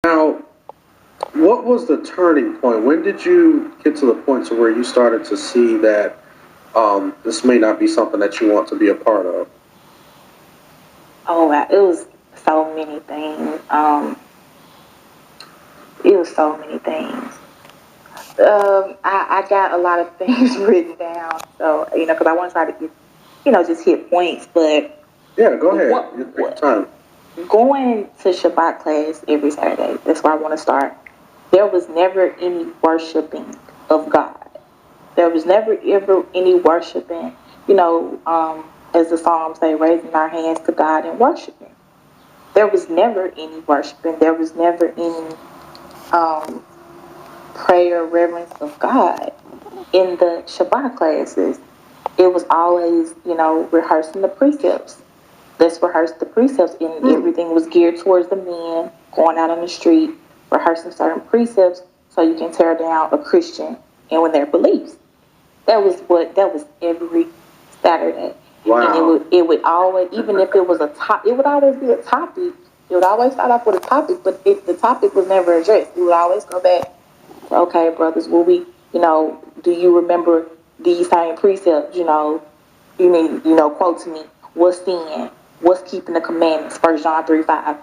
Now, what was the turning point? When did you get to the point to where you started to see that this may not be something that you want to be a part of? Oh, wow. It was so many things. It was so many things. I got a lot of things written down, so because I want to try to get, just hit points. But Yeah, go ahead. You take your time. Going to Shabbat class every Saturday. That's where I want to start. There was never any worshiping of God. There was never ever any worshiping. As the Psalms say, raising our hands to God and worshiping. There was never any worshiping. There was never any um, prayer, reverence of God in the Shabbat classes. It was always, rehearsing the precepts. Let's rehearse the precepts, and everything was geared towards the men going out on the street, rehearsing certain precepts so you can tear down a Christian and with their beliefs. That was every Saturday. Wow. And it would always, even if it was it would always be a topic. It would always start off with a topic, but the topic was never addressed. We would always go back. Okay, brothers, will we, do you remember these same precepts? Quote to me, what's sin? What's keeping the commandments? 1 John 3:5.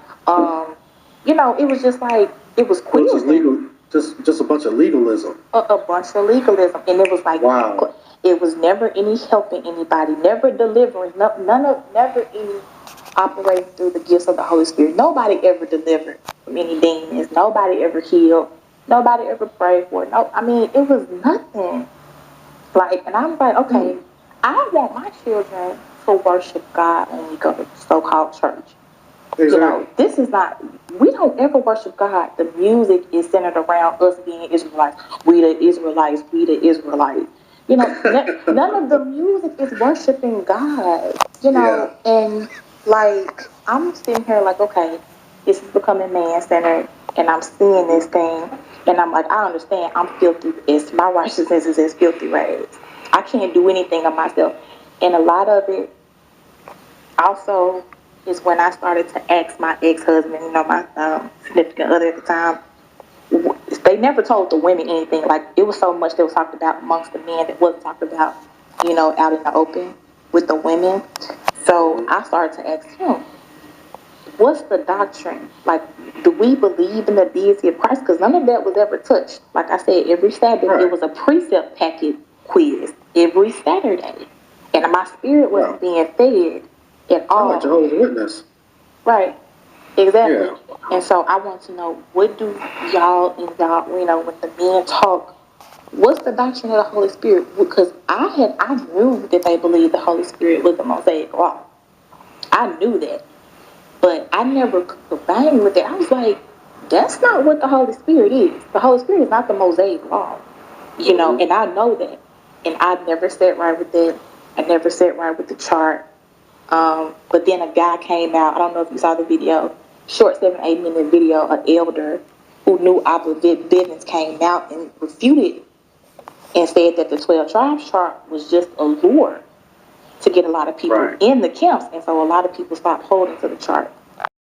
It was just like, it was quick. It was legal, just a bunch of legalism. A bunch of legalism. And it was like, wow. It was never any helping anybody, never delivering, never any operating through the gifts of the Holy Spirit. Nobody ever delivered from any demons. Nobody ever healed. Nobody ever prayed for it. No, I mean, it was nothing. And I was like, okay, I want my children to worship God when we go to so-called church. Exactly. This is not, we don't ever worship God. The music is centered around us being Israelites. We the Israelites, we the Israelites. None of the music is worshiping God, and I'm sitting here like, okay, this is becoming man-centered, and I'm seeing this thing, and I'm like, I understand I'm filthy. My righteousness is as filthy rags. I can't do anything of myself. And a lot of it also is when I started to ask my ex-husband, my significant other at the time. They never told the women anything. Like, it was so much that was talked about amongst the men that wasn't talked about, out in the open with the women. So I started to ask him, what's the doctrine? Like, do we believe in the deity of Christ? Because none of that was ever touched. Like I said, every Sabbath, It was a precept packet quiz every Saturday. And my spirit wasn't being fed at all. I'm like Jehovah's Witness. Right. Exactly. Yeah. And so I want to know, what do y'all, when the men talk, what's the doctrine of the Holy Spirit? Because I knew that they believed the Holy Spirit was the Mosaic law. I knew that. But I never could bang with it. I was like, that's not what the Holy Spirit is. The Holy Spirit is not the Mosaic law. And I know that. And I never sat right with that. I never sat right with the chart. But then a guy came out, I don't know if you saw the video, short 7-8 minute video, an elder who knew Abba Bivens came out and refuted and said that the 12 tribes chart was just a lure to get a lot of people in the camps. And so a lot of people stopped holding to the chart.